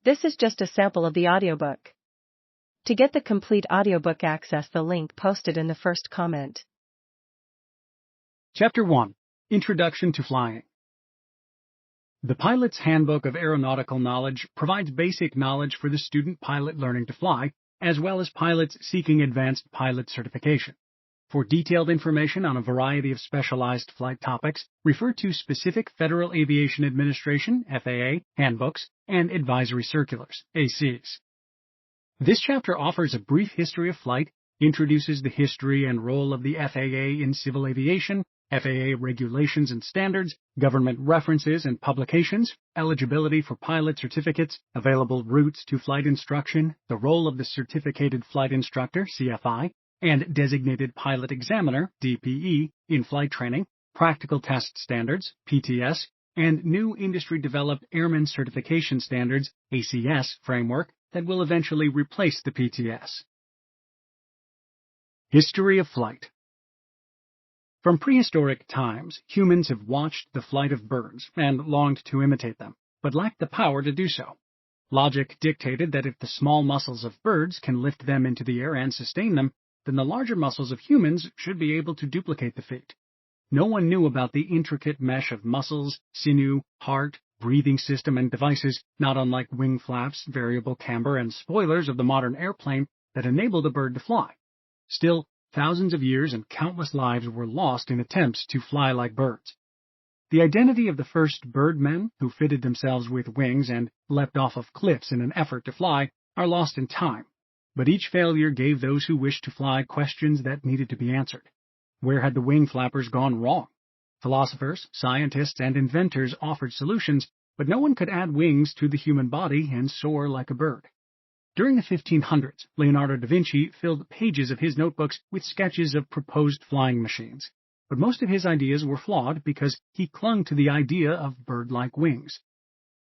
This is just a sample of the audiobook. To get the complete audiobook, access the link posted in the first comment. Chapter 1. Introduction to Flying. The Pilot's Handbook of Aeronautical Knowledge provides basic knowledge for the student pilot learning to fly, as well as pilots seeking advanced pilot certification. For detailed information on a variety of specialized flight topics, refer to specific Federal Aviation Administration (FAA) handbooks and advisory circulars (ACs). This chapter offers a brief history of flight, introduces the history and role of the FAA in civil aviation, FAA regulations and standards, government references and publications, eligibility for pilot certificates, available routes to flight instruction, the role of the Certificated Flight Instructor (CFI), and Designated Pilot Examiner (DPE) in flight training, practical test standards (PTS), and new industry-developed Airman certification standards (ACS) framework that will eventually replace the PTS. History of Flight. From prehistoric times, humans have watched the flight of birds and longed to imitate them, but lacked the power to do so. Logic dictated that if the small muscles of birds can lift them into the air and sustain them, then the larger muscles of humans should be able to duplicate the feat. No one knew about the intricate mesh of muscles, sinew, heart, breathing system, and devices, not unlike wing flaps, variable camber, and spoilers of the modern airplane, that enabled a bird to fly. Still, thousands of years and countless lives were lost in attempts to fly like birds. The identity of the first birdmen who fitted themselves with wings and leapt off of cliffs in an effort to fly are lost in time. But each failure gave those who wished to fly questions that needed to be answered. Where had the wing flappers gone wrong? Philosophers, scientists, and inventors offered solutions, but no one could add wings to the human body and soar like a bird. During the 1500s, Leonardo da Vinci filled pages of his notebooks with sketches of proposed flying machines. But most of his ideas were flawed because he clung to the idea of bird-like wings.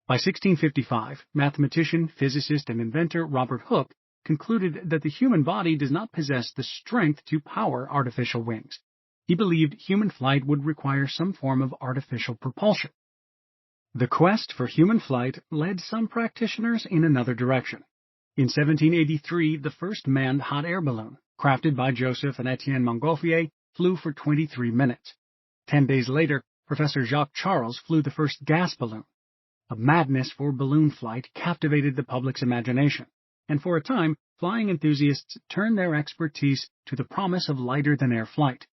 By 1655, mathematician, physicist, and inventor Robert Hooke concluded that the human body does not possess the strength to power artificial wings. He believed human flight would require some form of artificial propulsion. The quest for human flight led some practitioners in another direction. In 1783, the first manned hot air balloon, crafted by Joseph and Etienne Montgolfier, flew for 23 minutes. 10 days later, Professor Jacques Charles flew the first gas balloon. A madness for balloon flight captivated the public's imagination, and for a time, flying enthusiasts turned their expertise to the promise of lighter-than-air flight.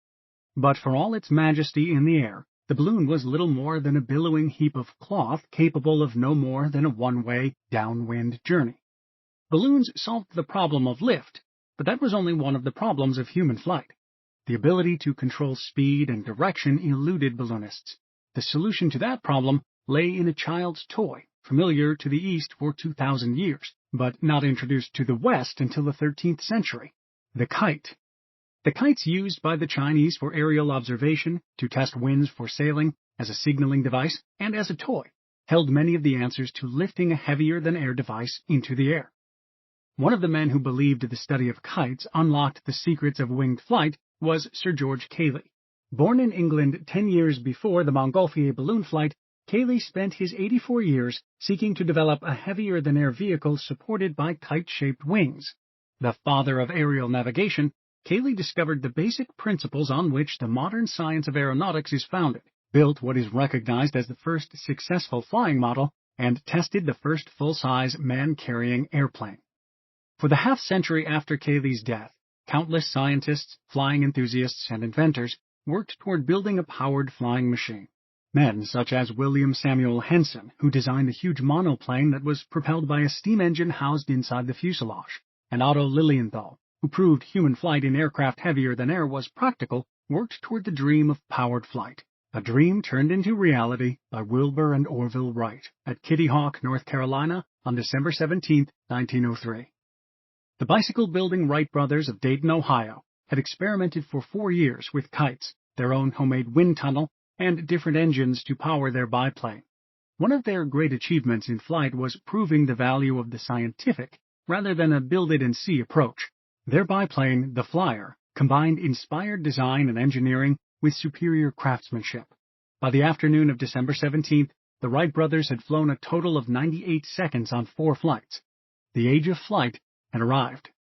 But for all its majesty in the air, the balloon was little more than a billowing heap of cloth capable of no more than a one-way, downwind journey. Balloons solved the problem of lift, but that was only one of the problems of human flight. The ability to control speed and direction eluded balloonists. The solution to that problem lay in a child's toy, familiar to the East for 2,000 years, but not introduced to the West until the 13th century: the kite. The kites used by the Chinese for aerial observation, to test winds for sailing, as a signaling device, and as a toy, held many of the answers to lifting a heavier-than-air device into the air. One of the men who believed the study of kites unlocked the secrets of winged flight was Sir George Cayley. Born in England 10 years before the Montgolfier balloon flight, Cayley spent his 84 years seeking to develop a heavier-than-air vehicle supported by kite-shaped wings. The father of aerial navigation, Cayley discovered the basic principles on which the modern science of aeronautics is founded, built what is recognized as the first successful flying model, and tested the first full-size man-carrying airplane. For the half-century after Cayley's death, countless scientists, flying enthusiasts, and inventors worked toward building a powered flying machine. Men such as William Samuel Henson, who designed the huge monoplane that was propelled by a steam engine housed inside the fuselage, and Otto Lilienthal, who proved human flight in aircraft heavier than air was practical, worked toward the dream of powered flight, a dream turned into reality by Wilbur and Orville Wright at Kitty Hawk, North Carolina, on December 17, 1903. The bicycle-building Wright brothers of Dayton, Ohio, had experimented for 4 years with kites, their own homemade wind tunnel, and different engines to power their biplane. One of their great achievements in flight was proving the value of the scientific rather than a build-it-and-see approach. Their biplane, the Flyer, combined inspired design and engineering with superior craftsmanship. By the afternoon of December 17th, The Wright brothers had flown a total of 98 seconds on 4 flights. The age of flight had arrived.